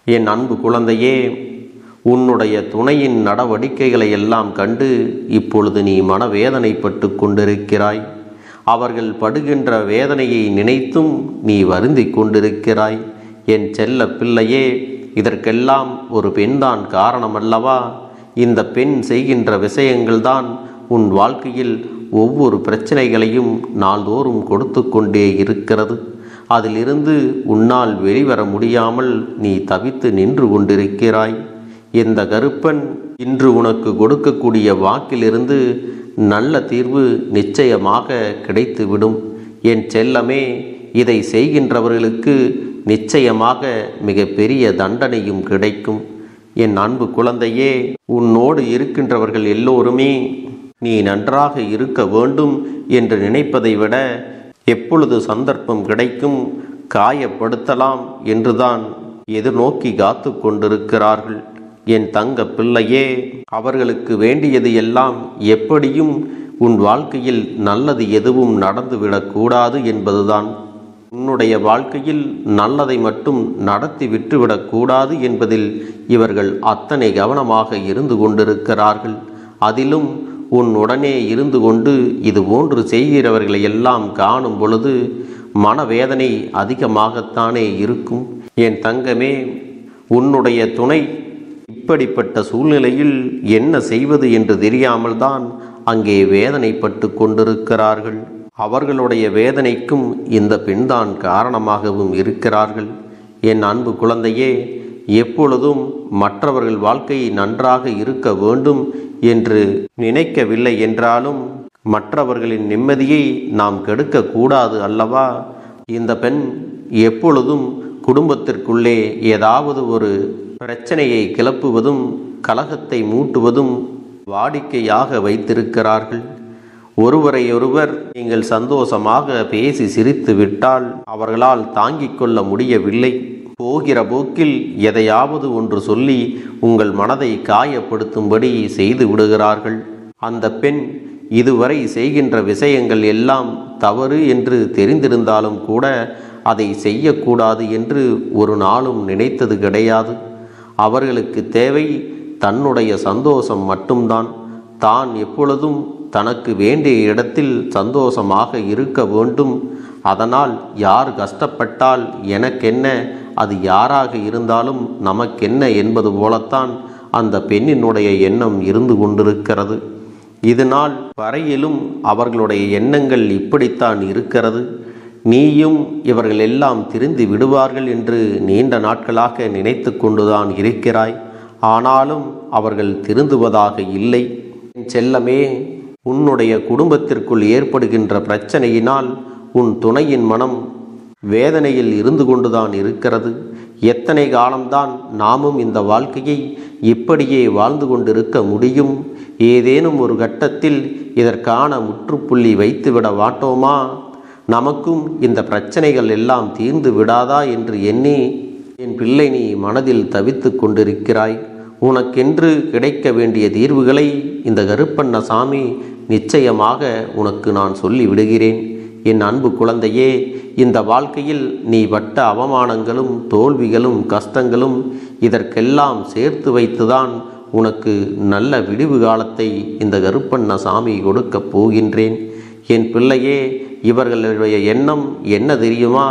என் அன்பு குழந்தையே, உன்னுடைய துணையின் நடவடிக்கைகளை எல்லாம் கண்டு இப்பொழுது நீ மனவேதனைப்பட்டு கொண்டிருக்கிறாய். அவர்கள் படுகின்ற வேதனையை நினைத்தும் நீ வருந்தி கொண்டிருக்கிறாய். என் செல்ல பிள்ளையே, இதற்கெல்லாம் ஒரு பெண்தான் காரணமல்லவா? இந்த பெண் செய்கின்ற விஷயங்கள்தான் உன் வாழ்க்கையில் ஒவ்வொரு பிரச்சனைகளையும் நாள்தோறும் கொடுத்து கொண்டே இருக்கிறது. அதிலிருந்து உன்னால் வெளிவர முடியாமல் நீ தவித்து நின்று கொண்டிருக்கிறாய். இந்த கருப்பன் இன்று உனக்கு கொடுக்கக்கூடிய வாக்கிலிருந்து நல்ல தீர்வு நிச்சயமாக கிடைத்துவிடும். என் செல்லமே, இதை செய்கின்றவர்களுக்கு நிச்சயமாக மிக பெரிய தண்டனையும் கிடைக்கும். என் அன்பு குழந்தையே, உன்னோடு இருக்கின்றவர்கள் எல்லோருமே நீ நன்றாக இருக்க வேண்டும் என்று நினைப்பதை விட எப்பொழுது சந்தர்ப்பம் கிடைக்கும் காயப்படுத்தலாம் என்றுதான் எதிர்நோக்கி காத்து கொண்டிருக்கிறார்கள். என் தங்க பிள்ளையே, அவர்களுக்கு வேண்டியது எல்லாம் எப்படியும் உன் வாழ்க்கையில் நல்லது எதுவும் நடந்துவிடக்கூடாது என்பதுதான். உன்னுடைய வாழ்க்கையில் நல்லதை மட்டும் நடத்தி விட்டுவிடக்கூடாது என்பதில் இவர்கள் அத்தனை கவனமாக இருந்து கொண்டிருக்கிறார்கள். அதிலும் உன்னுடனே இருந்து கொண்டு இது போன்று செய்கிறவர்களை எல்லாம் காணும் பொழுது மனவேதனை அதிகமாகத்தானே இருக்கும். என் தங்கமே, உன்னுடைய துணை இப்படிப்பட்ட சூழ்நிலையில் என்ன செய்வது என்று தெரியாமல் தான் அங்கே வேதனைப்பட்டு கொண்டிருக்கிறார்கள். அவர்களுடைய வேதனைக்கும் இந்த பெண்தான் காரணமாகவும் இருக்கிறார்கள். என் அன்பு குழந்தையே, எப்பொழுதும் மற்றவர்கள் வாழ்க்கை நன்றாக இருக்க வேண்டும் என்று நினைக்கவில்லை என்றாலும் மற்றவர்களின் நிம்மதியை நாம் கெடுக்கக்கூடாது அல்லவா? இந்த பெண் எப்பொழுதும் குடும்பத்திற்குள்ளே ஏதாவது ஒரு பிரச்சனையை கிளப்புவதும் கலகத்தை மூட்டுவதும் வாடிக்கையாக வைத்திருக்கிறார்கள். ஒருவரையொருவர் நீங்கள் சந்தோஷமாக பேசி சிரித்து விட்டால் அவர்களால் தாங்கிக் கொள்ள முடியவில்லை. போகிற போக்கில் எதையாவது ஒன்று சொல்லி உங்கள் மனதை காயப்படுத்தும்படி செய்து விடுகிறார்கள். அந்த பெண் இதுவரை செய்கின்ற விஷயங்கள் எல்லாம் தவறு என்று தெரிந்திருந்தாலும் கூட அதை செய்யக்கூடாது என்று ஒரு நாளும் நினைத்தது கிடையாது. அவர்களுக்கு தேவை தன்னுடைய சந்தோஷம் மட்டும்தான். தான் எப்பொழுதும் தனக்கு வேண்டிய இடத்தில் சந்தோஷமாக இருக்க வேண்டும். அதனால் யார் கஷ்டப்பட்டால் எனக்கென்ன, அது யாராக இருந்தாலும் நமக்கென்ன என்பது போலத்தான் அந்த பெண்ணினுடைய எண்ணம் இருந்து கொண்டிருக்கிறது. இதனால் வரையிலும் அவர்களுடைய எண்ணங்கள் இப்படித்தான் இருக்கிறது. நீயும் இவர்கள் எல்லாம் திருந்தி விடுவார்கள் என்று நீண்ட நாட்களாக நினைத்து கொண்டுதான் இருக்கிறாய். ஆனாலும் அவர்கள் திருந்துவதாக இல்லை. செல்லமே, உன்னுடைய குடும்பத்திற்குள் ஏற்படுகின்ற பிரச்சனையினால் உன் துணையின் மனம் வேதனையில் இருந்து கொண்டுதான் இருக்கிறது. எத்தனை காலம்தான் நாமும் இந்த வாழ்க்கையை இப்படியே வாழ்ந்து கொண்டிருக்க முடியும்? ஏதேனும் ஒரு கட்டத்தில் இதற்கான முற்றுப்புள்ளி வைத்துவிட மாட்டோமா? நமக்கும் இந்த பிரச்சனைகள் எல்லாம் தீர்ந்து விடாதா என்று எண்ணி என் பிள்ளை நீ மனதில் தவித்து கொண்டிருக்கிறாய். உனக்கென்று கிடைக்க வேண்டிய தீர்வுகளை இந்த கருப்பண்ணசாமி நிச்சயமாக உனக்கு நான் சொல்லி விடுகிறேன். என் அன்பு குழந்தையே, இந்த வாழ்க்கையில் நீ பட்ட அவமானங்களும் தோல்விகளும் கஷ்டங்களும் இதற்கெல்லாம் சேர்த்து வைத்துதான் உனக்கு நல்ல விடிவு காலத்தை இந்த கருப்பண்ணசாமி கொடுக்கப் போகின்றேன். என் பிள்ளையே, இவர்களுடைய எண்ணம் என்ன தெரியுமா?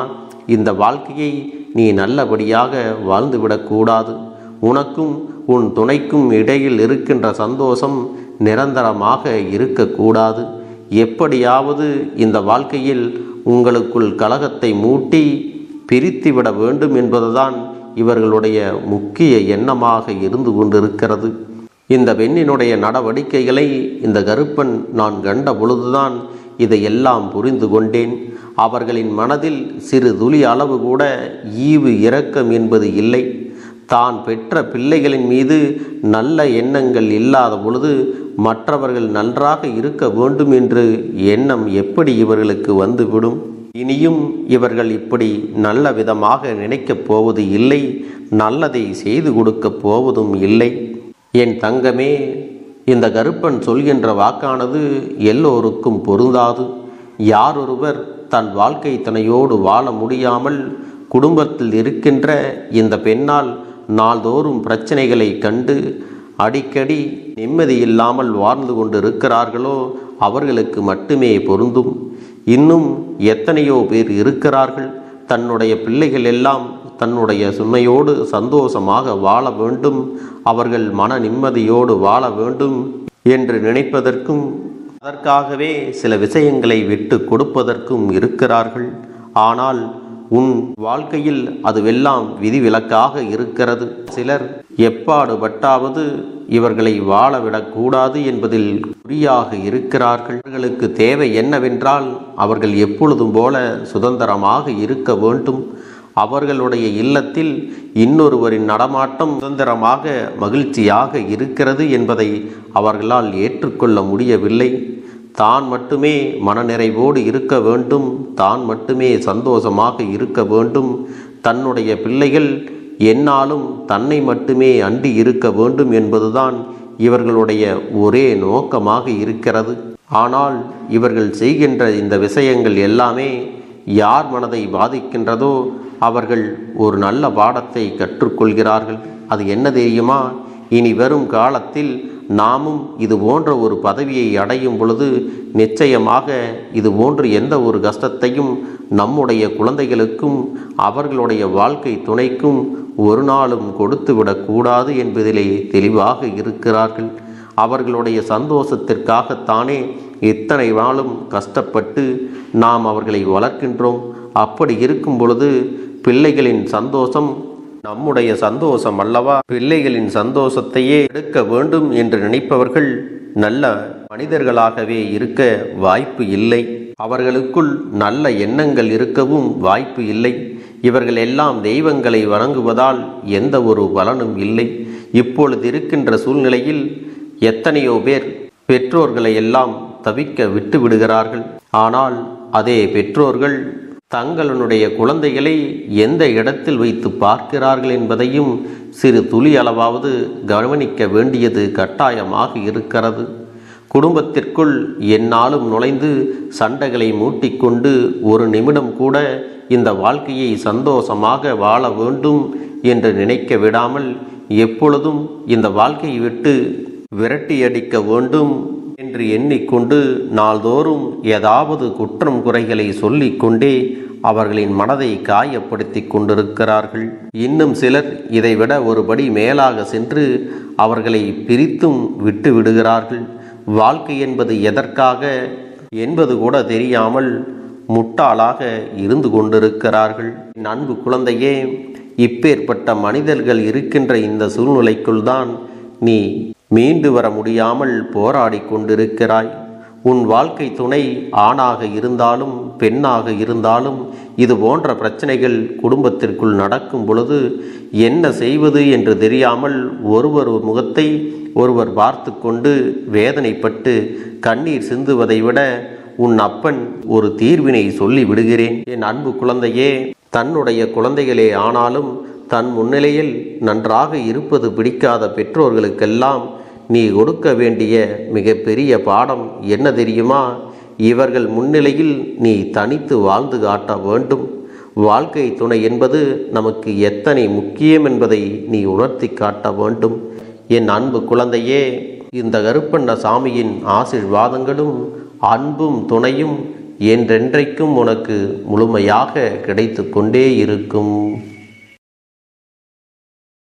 இந்த வாழ்க்கையை நீ நல்லபடியாக வாழ்ந்துவிடக்கூடாது. உனக்கும் உன் துணைக்கும் இடையில் இருக்கின்ற சந்தோஷம் நிரந்தரமாக இருக்கக்கூடாது. எப்படியாவது இந்த வாழ்க்கையில் உங்களுக்குள் கலகத்தை மூட்டி பிரித்துவிட வேண்டும் என்பதுதான் இவர்களுடைய முக்கிய எண்ணமாக இருந்து கொண்டிருக்கிறது. இந்த பெண்ணினுடைய நடவடிக்கைகளை இந்த கருப்பன் நான் கண்ட பொழுதுதான் இதையெல்லாம் புரிந்து கொண்டேன். அவர்களின் மனதில் சிறு துளி அளவு கூட ஈவு இரக்கம் என்பது இல்லை. தான் பெற்ற பிள்ளைகளின் மீது நல்ல எண்ணங்கள் இல்லாத பொழுது மற்றவர்கள் நன்றாக இருக்க வேண்டும் என்று எண்ணம் எப்படி இவர்களுக்கு வந்துவிடும்? இனியும் இவர்கள் இப்படி நல்ல விதமாக நினைக்கப் போவது இல்லை, நல்லதை செய்து கொடுக்கப் போவதும் இல்லை. என் தங்கமே, இந்த கருப்பன் சொல்கின்ற வாக்கானது எல்லோருக்கும் பொருந்தாது. யாரொருவர் தன் வாழ்க்கை துணையோடு வாழ முடியாமல் குடும்பத்தில் இருக்கின்ற இந்த பெண்ணால் நாள்தோறும் பிரச்சனைகளை கண்டு அடிக்கடி நிம்மதியில்லாமல் வாழ்ந்து கொண்டு இருக்கிறார்களோ அவர்களுக்கு மட்டுமே பொருந்தும். இன்னும் எத்தனையோ பேர் இருக்கிறார்கள், தன்னுடைய பிள்ளைகள் எல்லாம் தன்னுடைய சுமையோடு சந்தோஷமாக வாழ வேண்டும், அவர்கள் மன நிம்மதியோடு வாழ வேண்டும் என்று நினைப்பதற்கும் அதற்காகவே சில விஷயங்களை விட்டு கொடுப்பதற்கும் இருக்கிறார்கள். ஆனால் உன் வாழ்க்கையில் அதுவெல்லாம் விதிவிலக்காக இருக்கிறது. சிலர் எப்பாடுபட்டாவது இவர்களை வாழவிடக்கூடாது என்பதில் குறியாக இருக்கிறார்கள். அவர்களுக்கு தேவை என்னவென்றால் அவர்கள் எப்பொழுதும் போல சுதந்திரமாக இருக்க வேண்டும். அவர்களுடைய இல்லத்தில் இன்னொருவரின் நடமாட்டம் சுதந்திரமாக மகிழ்ச்சியாக இருக்கிறது என்பதை அவர்களால் ஏற்றுக்கொள்ள முடியவில்லை. தான் மட்டுமே மனநிறைவோடு இருக்க வேண்டும், தான் மட்டுமே சந்தோஷமாக இருக்க வேண்டும், தன்னுடைய பிள்ளைகள் என்னாலும் தன்னை மட்டுமே அண்டி இருக்க வேண்டும் என்பதுதான் இவர்களுடைய ஒரே நோக்கமாக இருக்கிறது. ஆனால் இவர்கள் செய்கின்ற இந்த விஷயங்கள் எல்லாமே யார் மனதை பாதிக்கின்றதோ அவர்கள் ஒரு நல்ல பாடத்தை கற்றுக்கொள்கிறார்கள். அது என்ன தெரியுமா? இனி வரும் காலத்தில் நாமும் இது போன்ற ஒரு பதவியை அடையும் பொழுது நிச்சயமாக இது போன்று எந்த ஒரு கஷ்டத்தையும் நம்முடைய குழந்தைகளுக்கும் அவர்களுடைய வாழ்க்கை துணைக்கும் ஒரு நாளும் கொடுத்துவிடக்கூடாது என்பதிலே தெளிவாக இருக்கிறார்கள். அவர்களுடைய சந்தோஷத்திற்காகத்தானே இத்தனை நாளும் கஷ்டப்பட்டு நாம் அவர்களை வளர்க்கின்றோம். அப்படி இருக்கும் பொழுது பிள்ளைகளின் சந்தோஷம் நம்முடைய சந்தோஷம் அல்லவா? பிள்ளைகளின் சந்தோஷத்தையே எடுக்க வேண்டும் என்று நினைப்பவர்கள் நல்ல மனிதர்களாகவே இருக்க வாய்ப்பு இல்லை. அவர்களுக்குள் நல்ல எண்ணங்கள் இருக்கவும் வாய்ப்பு இல்லை. இவர்கள் எல்லாம் தெய்வங்களை வணங்குவதால் எந்த ஒரு பலனும் இல்லை. இப்பொழுது இருக்கின்ற சூழ்நிலையில் எத்தனையோ பேர் பெற்றோர்களை எல்லாம் தவிக்க விட்டு விடுகிறார்கள். ஆனால் அதே பெற்றோர்கள் தங்களுடைய குழந்தைகளை எந்த இடத்தில் வைத்து பார்க்கிறார்கள் என்பதையும் சிறு துளி அளவாவது கவனிக்க வேண்டியது கட்டாயமாக இருக்கிறது. குடும்பத்திற்குள் எந்நாளும் நுழைந்து சண்டைகளை மூட்டிக்கொண்டு ஒரு நிமிடம் கூட இந்த வாழ்க்கையை சந்தோஷமாக வாழ வேண்டும் என்று நினைக்க விடாமல் எப்பொழுதும் இந்த வாழ்க்கையை விட்டு விரட்டியடிக்க வேண்டும் என்று எண்ணிக்கொண்டு நாள்தோறும் ஏதாவது குற்றம் குறைகளை சொல்லிக்கொண்டே அவர்களின் மனதை காயப்படுத்தி கொண்டிருக்கிறார்கள். இன்னும் சிலர் இதைவிட ஒருபடி மேலாக சென்று அவர்களை பிரித்தும் விட்டு விடுகிறார்கள். வாழ்க்கை என்பது எதற்காக என்பது கூட தெரியாமல் முட்டாளாக இருந்து கொண்டிருக்கிறார்கள். அன்பு குழந்தையே, இப்பேற்பட்ட மனிதர்கள் இருக்கின்ற இந்த சூழ்நிலைக்குள் தான் நீ மீண்டு வர முடியாமல் போராடி கொண்டிருக்கிறாய். உன் வாழ்க்கை துணை ஆணாக இருந்தாலும் பெண்ணாக இருந்தாலும் இது போன்ற பிரச்சனைகள் குடும்பத்திற்குள் நடக்கும் பொழுது என்ன செய்வது என்று தெரியாமல் ஒருவர் முகத்தை ஒருவர் பார்த்து கொண்டு வேதனைப்பட்டு கண்ணீர் சிந்துவதை விட உன் அப்பன் ஒரு தீர்வினை சொல்லி விடுகிறேன். என் அன்பு குழந்தையே, தன்னுடைய குழந்தைகளே ஆனாலும் தன் முன்னிலையில் நன்றாக இருப்பது பிடிக்காத பெற்றோர்களுக்கெல்லாம் நீ கொடுக்க வேண்டிய மிகப்பெரிய பாடம் என்ன தெரியுமா? இவர்கள் முன்னிலையில் நீ தனித்து வாழ்ந்து காட்ட வேண்டும். வாழ்க்கை துணை என்பது நமக்கு எத்தனை முக்கியம் என்பதை நீ உணர்த்தி காட்ட வேண்டும். என் அன்பு குழந்தையே, இந்த கருப்பண்ண சாமியின் ஆசீர்வாதங்களும் அன்பும் துணையும் என்றென்றைக்கும் உனக்கு முழுமையாக கிடைத்து கொண்டே இருக்கும்.